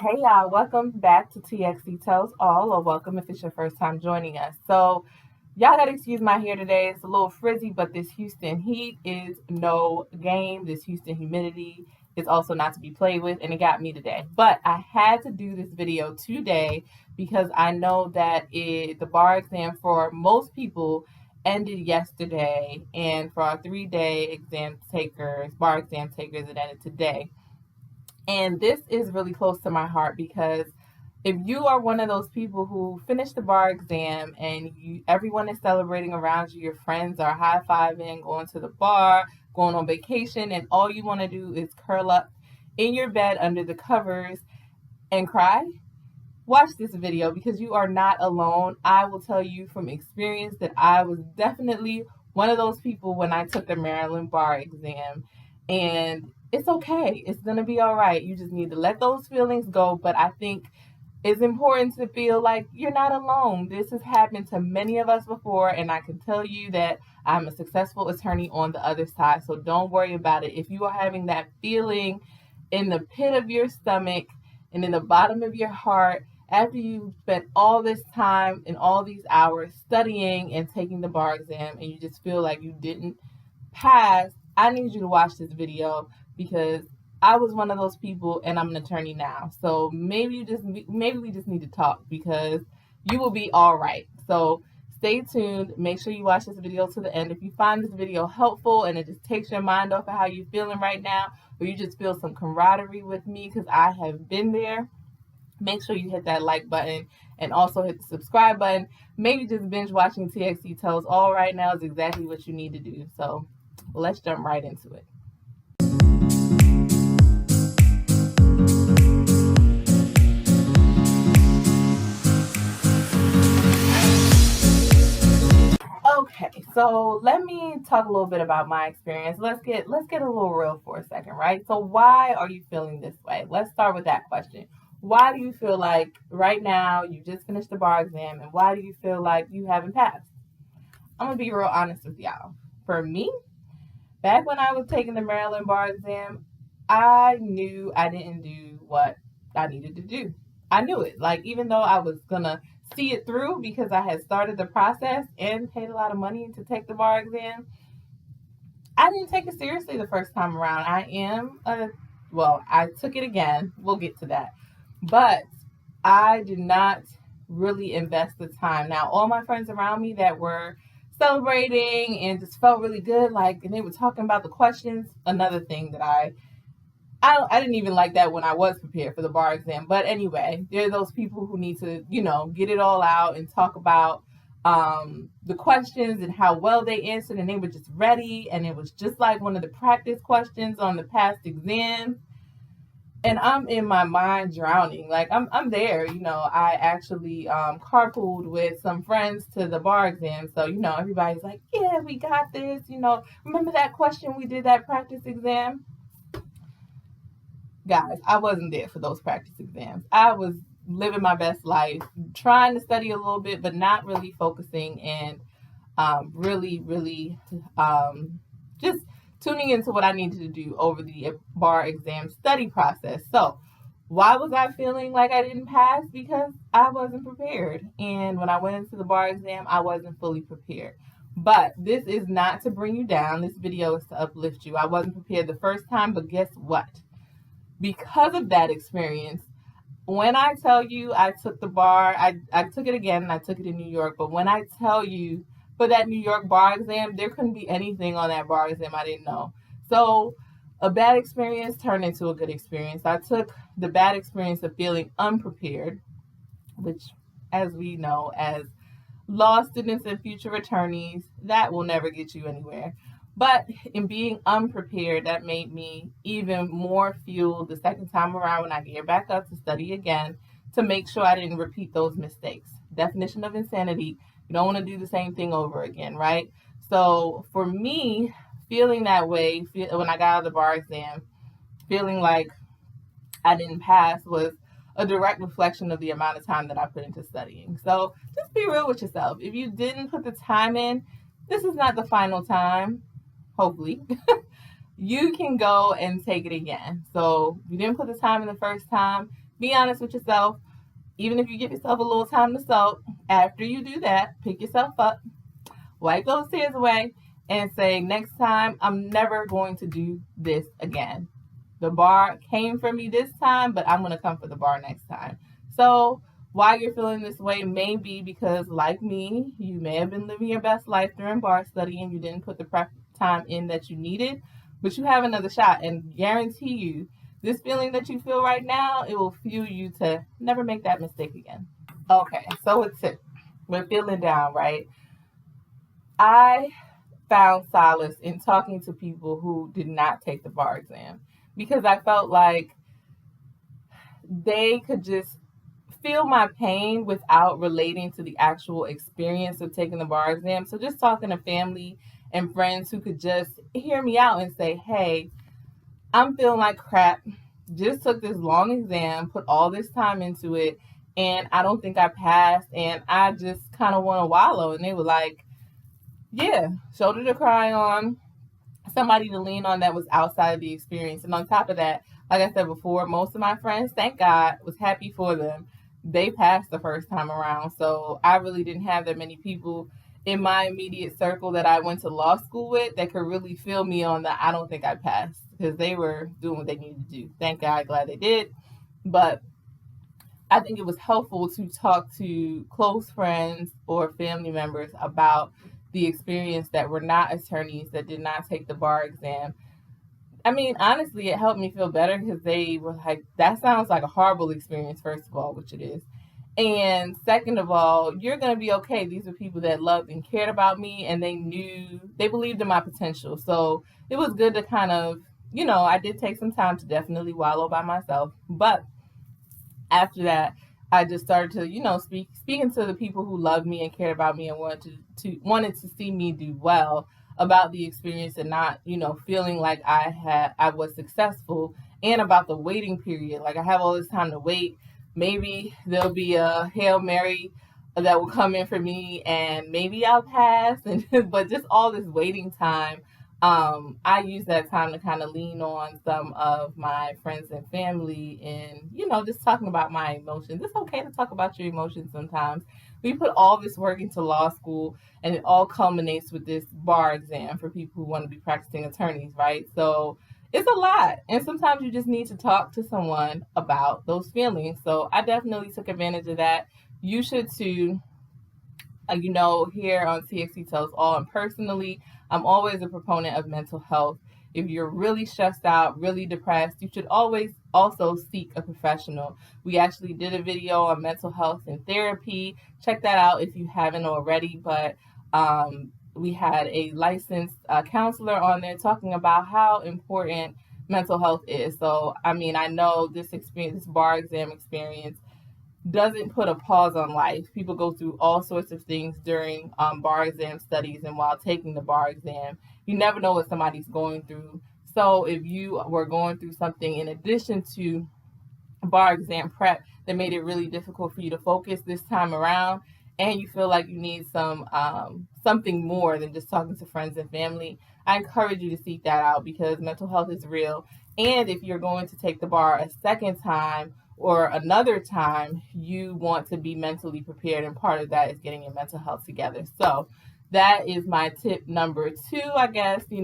Hey y'all, welcome back to TXC Tells All, or welcome if it's your first time joining us. So, y'all gotta excuse my hair today. It's a little frizzy, but this Houston heat is no game. This Houston humidity is also not to be played with, and it got me today. But I had to do this video today because I know that the bar exam for most people ended yesterday, and for our 3-day bar exam takers, it ended today. And this is really close to my heart because if you are one of those people who finished the bar exam and everyone is celebrating around you, your friends are high fiving, going to the bar, going on vacation, and all you want to do is curl up in your bed under the covers and cry, watch this video because you are not alone. I will tell you from experience that I was definitely one of those people when I took the Maryland bar exam. And it's okay. It's going to be all right. You just need to let those feelings go. But I think it's important to feel like you're not alone. This has happened to many of us before. And I can tell you that I'm a successful attorney on the other side. So don't worry about it. If you are having that feeling in the pit of your stomach and in the bottom of your heart, after you spent all this time and all these hours studying and taking the bar exam and you just feel like you didn't pass, I need you to watch this video because I was one of those people and I'm an attorney now. So maybe we just need to talk because you will be all right. So stay tuned. Make sure you watch this video to the end. If you find this video helpful and it just takes your mind off of how you're feeling right now, or you just feel some camaraderie with me because I have been there, make sure you hit that like button and also hit the subscribe button. Maybe just binge watching TXT Tells All right now is exactly what you need to do. So let's jump right into it. Okay, so let me talk a little bit about my experience. Let's get a little real for a second, right? So why are you feeling this way? Let's start with that question. Why do you feel like right now you just finished the bar exam and why do you feel like you haven't passed? I'm gonna be real honest with y'all. For me, back when I was taking the Maryland bar exam, I knew I didn't do what I needed to do. I knew it. Like, even though I was going to see it through because I had started the process and paid a lot of money to take the bar exam, I didn't take it seriously the first time around. I took it again. We'll get to that. But I did not really invest the time. Now, all my friends around me that were celebrating and just felt really good, like, and they were talking about the questions. Another thing that I didn't even like that when I was prepared for the bar exam. But anyway, there are those people who need to, get it all out and talk about the questions and how well they answered, and they were just ready. And it was just like one of the practice questions on the past exam. And I'm in my mind drowning. Like I'm there. I actually carpooled with some friends to the bar exam. So, everybody's like, yeah, we got this. Remember that question we did that practice exam? Guys, I wasn't there for those practice exams. I was living my best life, trying to study a little bit, but not really focusing and really just tuning into what I needed to do over the bar exam study process. So, why was I feeling like I didn't pass? Because I wasn't prepared. And when I went into the bar exam, I wasn't fully prepared. But this is not to bring you down. This video is to uplift you. I wasn't prepared the first time, but guess what? Because of that experience, when I tell you I took the bar, I took it again and I took it in New York. But when I tell you for that New York bar exam, there couldn't be anything on that bar exam I didn't know. So a bad experience turned into a good experience. I took the bad experience of feeling unprepared, which, as we know, as law students and future attorneys, that will never get you anywhere. But in being unprepared, that made me even more fueled the second time around when I geared back up to study again to make sure I didn't repeat those mistakes. Definition of insanity, you don't want to do the same thing over again, right? So for me, feeling that way when I got out of the bar exam, feeling like I didn't pass was a direct reflection of the amount of time that I put into studying. So just be real with yourself. If you didn't put the time in, this is not the final time. Hopefully, you can go and take it again. So if you didn't put the time in the first time, Be honest with yourself. Even if you give yourself a little time to sulk, after you do that, pick yourself up, wipe those tears away, and say, next time, I'm never going to do this again. The bar came for me this time, but I'm going to come for the bar next time. So, why you're feeling this way may be because, like me, you may have been living your best life during bar study and you didn't put the prep time in that you needed, but you have another shot, and guarantee you, this feeling that you feel right now, it will fuel you to never make that mistake again. Okay, so it's it. We're feeling down, right? I found solace in talking to people who did not take the bar exam because I felt like they could just feel my pain without relating to the actual experience of taking the bar exam. So just talking to family and friends who could just hear me out and say, hey, I'm feeling like crap. Just took this long exam, put all this time into it, and I don't think I passed. And I just kind of want to wallow. And they were like, yeah, shoulder to cry on, somebody to lean on that was outside of the experience. And on top of that, like I said before, most of my friends, thank God, was happy for them. They passed the first time around. So I really didn't have that many people in my immediate circle that I went to law school with that could really feel me on the I don't think I passed because they were doing what they needed to do. Thank God, glad they did. But I think it was helpful to talk to close friends or family members about the experience that were not attorneys that did not take the bar exam. I mean, honestly, it helped me feel better because they were like, that sounds like a horrible experience, first of all, which it is. And second of all, you're going to be okay. These are people that loved and cared about me, and they believed in my potential. So it was good to kind of, I did take some time to definitely wallow by myself. But after that, I just started to, speaking to the people who loved me and cared about me and wanted to see me do well about the experience and not, feeling like I was successful, and about the waiting period. Like I have all this time to wait. Maybe there'll be a Hail Mary that will come in for me and maybe I'll pass and but just all this waiting time, I use that time to kind of lean on some of my friends and family and, just talking about my emotions. It's okay to talk about your emotions sometimes. We put all this work into law school and it all culminates with this bar exam for people who want to be practicing attorneys, right? So it's a lot. And sometimes you just need to talk to someone about those feelings. So I definitely took advantage of that. You should too. Here on TXT Tells All, and personally, I'm always a proponent of mental health. If you're really stressed out, really depressed, you should always also seek a professional. We actually did a video on mental health and therapy. Check that out if you haven't already. But we had a licensed counselor on there talking about how important mental health is. So, I mean, I know this experience, this bar exam experience, doesn't put a pause on life. People go through all sorts of things during bar exam studies and while taking the bar exam. You never know what somebody's going through. So if you were going through something in addition to bar exam prep that made it really difficult for you to focus this time around, and you feel like you need something more than just talking to friends and family, I encourage you to seek that out because mental health is real. And if you're going to take the bar a second time or another time, you want to be mentally prepared, and part of that is getting your mental health together. So that is my tip number two, I guess. If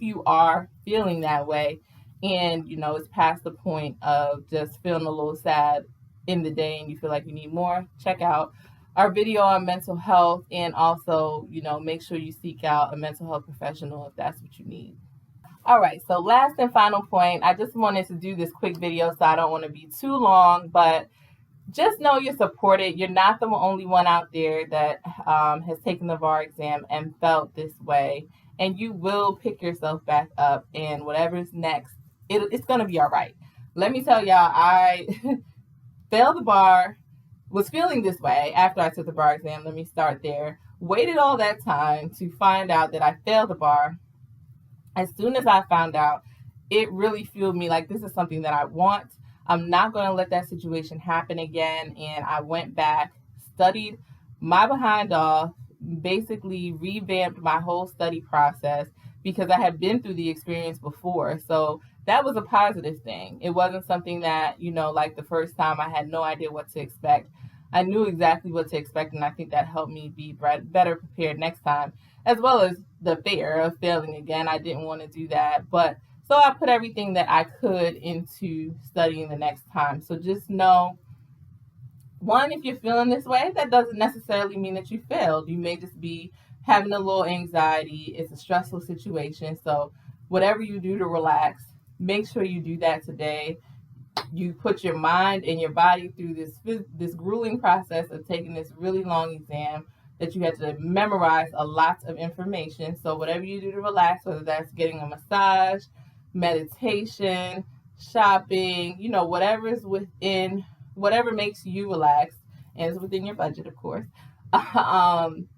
you are feeling that way, and it's past the point of just feeling a little sad in the day and you feel like you need more, check out our video on mental health, and also make sure you seek out a mental health professional if that's what you need. All right, so last and final point, I just wanted to do this quick video so I don't want to be too long, but just know you're supported. You're not the only one out there that has taken the bar exam and felt this way, and you will pick yourself back up, and whatever's next, it's going to be all right. Let me tell y'all, I failed the bar, was feeling this way after I took the bar exam. Let me start there. Waited all that time to find out that I failed the bar. As soon as I found out, it really fueled me like this is something that I want. I'm not going to let that situation happen again. And I went back, studied my behind off, basically revamped my whole study process because I had been through the experience before. So that was a positive thing. It wasn't something that, like the first time I had no idea what to expect. I knew exactly what to expect, and I think that helped me be better prepared next time, as well as the fear of failing again. I didn't want to do that. But so I put everything that I could into studying the next time. So just know, one, if you're feeling this way, that doesn't necessarily mean that you failed. You may just be having a little anxiety. It's a stressful situation. So, whatever you do to relax, make sure you do that today. You put your mind and your body through this grueling process of taking this really long exam that you had to memorize a lot of information. So, whatever you do to relax, whether that's getting a massage, meditation, shopping, whatever is within, whatever makes you relax and is within your budget, of course,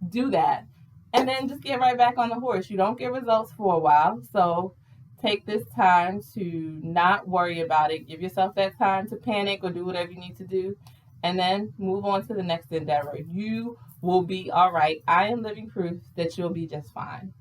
do that. And then just get right back on the horse. You don't get results for a while. So take this time to not worry about it. Give yourself that time to panic or do whatever you need to do. And then move on to the next endeavor. You will be all right. I am living proof that you'll be just fine.